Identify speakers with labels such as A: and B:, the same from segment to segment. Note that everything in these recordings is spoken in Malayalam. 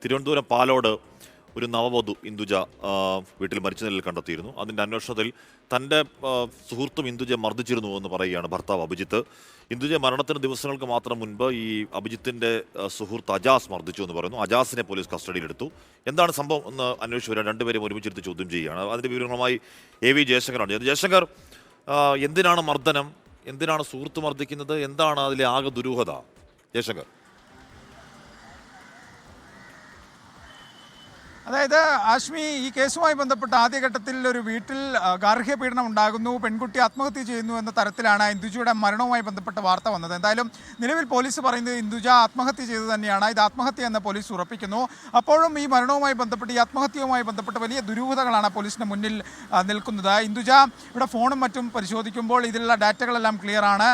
A: തിരുവനന്തപുരം പാലോട് ഒരു നവവധു ഇന്ദുജ വീട്ടിൽ മരിച്ച നിലയിൽ കണ്ടെത്തിയിരുന്നു. അതിൻ്റെ അന്വേഷണത്തിൽ തൻ്റെ സുഹൃത്തും ഇന്ദുജയെ മർദ്ദിച്ചിരുന്നു എന്ന് പറയുകയാണ് ഭർത്താവ് അഭിജിത്ത്. ഇന്ദുജ മരണത്തിന് ദിവസങ്ങൾക്ക് മാത്രം മുൻപ് ഈ അഭിജിത്തിൻ്റെ സുഹൃത്ത് അജാസ് മർദ്ദിച്ചു എന്ന് പറയുന്നു. അജാസിനെ പോലീസ് കസ്റ്റഡിയിലെടുത്തു. എന്താണ് സംഭവം എന്ന് അന്വേഷിച്ച് വരാൻ രണ്ടുപേരും ഒരുമിച്ചെടുത്ത് ചോദ്യം ചെയ്യുകയാണ്. അതിൻ്റെ വിവരങ്ങളുമായി AV ജയശങ്കറാണ്. ജയശങ്കർ, എന്തിനാണ് മർദ്ദനം? എന്തിനാണ് സുഹൃത്ത് മർദ്ദിക്കുന്നത്? എന്താണ് അതിലെ ആകെ ദുരൂഹത? ജയശങ്കർ.
B: അതായത് ആശ്മി, ഈ കേസുമായി ബന്ധപ്പെട്ട് ആദ്യഘട്ടത്തിൽ ഒരു വീട്ടിൽ ഗാർഹിക പീഡനം ഉണ്ടാകുന്നു, പെൺകുട്ടി ആത്മഹത്യ ചെയ്യുന്നു എന്ന തരത്തിലാണ് ഇന്ദുജയുടെ മരണവുമായി ബന്ധപ്പെട്ട വാർത്ത വന്നത്. എന്തായാലും നിലവിൽ പോലീസ് പറയുന്നത് ഇന്ദുജ ആത്മഹത്യ ചെയ്തു തന്നെയാണ്. ഇത് ആത്മഹത്യ എന്ന് പോലീസ് ഉറപ്പിക്കുന്നു. അപ്പോഴും ഈ മരണവുമായി ബന്ധപ്പെട്ട്, ഈ ആത്മഹത്യയുമായി ബന്ധപ്പെട്ട് വലിയ ദുരൂഹതകളാണ് പോലീസിന് മുന്നിൽ നിൽക്കുന്നത്. ഇന്ദുജ ഇവിടെ ഫോണും മറ്റും പരിശോധിക്കുമ്പോൾ ഇതിലുള്ള ഡാറ്റകളെല്ലാം ക്ലിയർ ആണ്.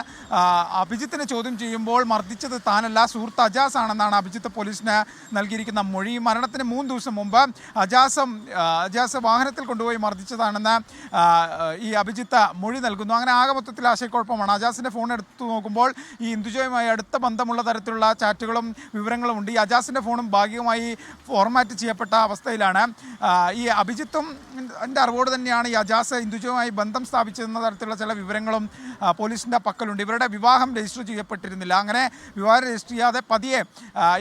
B: അഭിജിത്തിനെ ചോദ്യം ചെയ്യുമ്പോൾ മർദ്ദിച്ചത് താനല്ല, സുഹൃത്ത് അജാസ് ആണെന്നാണ് അഭിജിത്ത് പോലീസിന് നൽകിയിരിക്കുന്ന മൊഴി. മരണത്തിന് 3 ദിവസം മുമ്പ് അജാസ് വാഹനത്തിൽ കൊണ്ടുപോയി മർദ്ദിച്ചതാണെന്ന് ഈ അഭിജിത്ത് മൊഴി നൽകുന്നു. അങ്ങനെ ആകെ മൊത്തത്തിൽ ആശയക്കുഴപ്പമാണ്. അജാസിൻ്റെ ഫോൺ എടുത്തു നോക്കുമ്പോൾ ഈ ഇന്ദുജയുമായി അടുത്ത ബന്ധമുള്ള തരത്തിലുള്ള ചാറ്റുകളും വിവരങ്ങളും ഉണ്ട്. ഈ അജാസിൻ്റെ ഫോണും ഭാഗികമായി ഫോർമാറ്റ് ചെയ്യപ്പെട്ട അവസ്ഥയിലാണ്. ഈ അഭിജിത്തും എൻ്റെ അറിവോട് തന്നെയാണ് ഈ അജാസ് ഇന്ദുജയുമായി ബന്ധം സ്ഥാപിച്ചെന്ന തരത്തിലുള്ള ചില വിവരങ്ങളും പോലീസിൻ്റെ പക്കലുണ്ട്. ഇവരുടെ വിവാഹം രജിസ്റ്റർ ചെയ്യപ്പെട്ടിരുന്നില്ല. അങ്ങനെ വിവാഹം രജിസ്റ്റർ ചെയ്യാതെ പതിയെ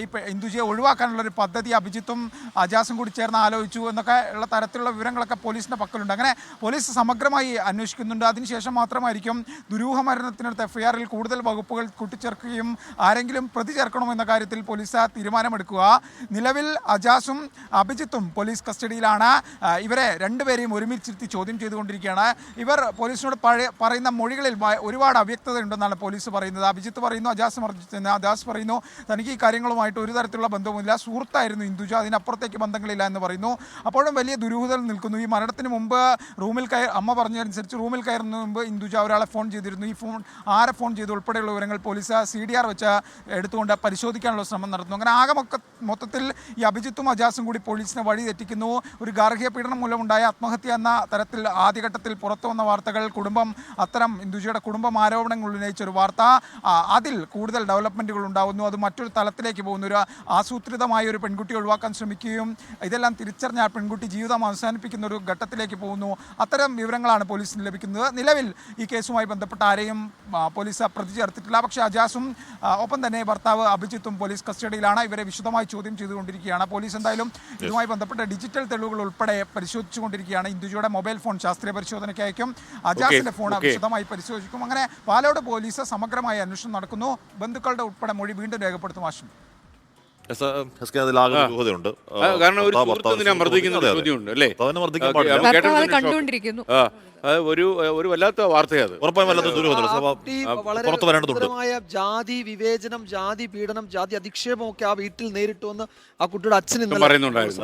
B: ഈ ഇന്ദുജയെ ഒഴിവാക്കാനുള്ളൊരു പദ്ധതി അഭിജിത്തും അജാസും കൂടി ചേർന്ന് ആലോചിച്ചു എന്നൊക്കെ ഉള്ള തരത്തിലുള്ള വിവരങ്ങളൊക്കെ പോലീസിൻ്റെ പക്കലുണ്ട്. അങ്ങനെ പോലീസ് സമഗ്രമായി അന്വേഷിക്കുന്നുണ്ട്. അതിനുശേഷം മാത്രമായിരിക്കും ദുരൂഹ മരണത്തിനടുത്ത് FIR-ൽ കൂടുതൽ വകുപ്പുകൾ കൂട്ടിച്ചേർക്കുകയും ആരെങ്കിലും പ്രതി ചേർക്കണമോ എന്ന കാര്യത്തിൽ പോലീസ് തീരുമാനമെടുക്കുക. നിലവിൽ അജാസും അഭിജിത്തും പോലീസ് കസ്റ്റഡിയിലാണ്. ഇവരെ രണ്ടുപേരെയും ഒരുമിച്ചിരുത്തി ചോദ്യം ചെയ്തുകൊണ്ടിരിക്കുകയാണ്. ഇവർ പോലീസിനോട് പറയുന്ന മൊഴികളിൽ ഒരുപാട് അവ്യക്തതയുണ്ടെന്നാണ് പോലീസ് പറയുന്നത്. അഭിജിത്ത് പറയുന്നു അജാസ് മർദ്ദിച്ചെന്ന്, അജാസ് പറയുന്നു തനിക്ക് ഈ കാര്യങ്ങളുമായിട്ട് ഒരു തരത്തിലുള്ള ബന്ധവുമില്ല, സുഹൃത്തായിരുന്നു ഇന്ദുജ, അതിനപ്പുറത്തേക്ക് ബന്ധങ്ങളില്ല എന്ന് പറയുന്നു. അപ്പോഴും വലിയ ദുരൂഹതകൾ നിൽക്കുന്നു. ഈ മരണത്തിന് മുമ്പ് അമ്മ പറഞ്ഞതനുസരിച്ച് റൂമിൽ കയറുന്നതിന് മുമ്പ് ഇന്ദുജ ഒരാളെ ഫോൺ ചെയ്തിരുന്നു. ഈ ഫോൺ ആരെ ഫോൺ ചെയ്തു ഉൾപ്പെടെയുള്ള വിവരങ്ങൾ പോലീസ് CDR വെച്ച് എടുത്തുകൊണ്ട് പരിശോധിക്കാനുള്ള ശ്രമം നടത്തുന്നു. അങ്ങനെ ആകെ മൊത്തത്തിൽ ഈ അഭിജിത്തും അജാസും കൂടി പോലീസിനെ വഴി തെറ്റിക്കുന്നു. ഒരു ഗാർഹിക പീഡനം മൂലമുണ്ടായ ആത്മഹത്യ എന്ന തരത്തിൽ ആദ്യഘട്ടത്തിൽ പുറത്തു വന്ന വാർത്തകൾ, ഇന്ദുജയുടെ കുടുംബം ആരോപണങ്ങൾ ഉന്നയിച്ചൊരു വാർത്ത, അതിൽ കൂടുതൽ ഡെവലപ്മെൻറ്റുകൾ ഉണ്ടാകുന്നു. അത് മറ്റൊരു തലത്തിലേക്ക് പോകുന്നു. ഒരു ആസൂത്രിതമായ ഒരു പെൺകുട്ടി ഒഴിവാക്കാൻ ശ്രമിക്കുകയും ഇതെല്ലാം തിരിച്ചറിഞ്ഞ ആ പെൺകുട്ടി ജീവിതം അവസാനിപ്പിക്കുന്ന ഒരു ഘട്ടത്തിലേക്ക് പോകുന്നു. അത്തരം വിവരങ്ങളാണ് പോലീസിന് ലഭിക്കുന്നത്. നിലവിൽ ഈ കേസുമായി ബന്ധപ്പെട്ട ആരെയും പോലീസ് പ്രതി ചേർത്തിട്ടില്ല. പക്ഷേ അജാസും ഒപ്പം തന്നെ ഭർത്താവ് അഭിജിത്തും പോലീസ് കസ്റ്റഡിയിലാണ്. ഇവരെ വിശദമായി ചോദ്യം ചെയ്തുകൊണ്ടിരിക്കുകയാണ്. പോലീസ് എന്തായാലും ഇതുമായി ബന്ധപ്പെട്ട ഡിജിറ്റൽ തെളിവുകൾ ഉൾപ്പെടെ പരിശോധിച്ചുകൊണ്ടിരിക്കുകയാണ്. ഇന്ദുജയുടെ മൊബൈൽ ഫോൺ ശാസ്ത്രീയ പരിശോധനയ്ക്ക് അയക്കും, അജാസിന്റെ ഫോൺ വിശദമായി പരിശോധിക്കും. അങ്ങനെ പാലോട് പോലീസ് സമഗ്രമായ അന്വേഷണം നടക്കുന്നു. ബന്ധുക്കളുടെ ഉൾപ്പെടെ മൊഴി വീണ്ടും രേഖപ്പെടുത്തും. ആശം
C: കാരണം ഒരു സുഹൃത്തിനെ മർദ്ദിക്കുന്ന ചോദ്യമുണ്ട് അല്ലേ,
D: കണ്ടുകൊണ്ടിരിക്കുന്നു.
C: ഒരു വല്ലാത്ത വാർത്തയാണ്.
E: ജാതി വിവേചനം, ജാതി പീഡനം, ജാതി അധിക്ഷേപം ഒക്കെ ആ വീട്ടിൽ നേരിട്ടു എന്ന് ആ കുട്ടിയുടെ അച്ഛൻ
C: പറയുന്നുണ്ടായിരുന്നു.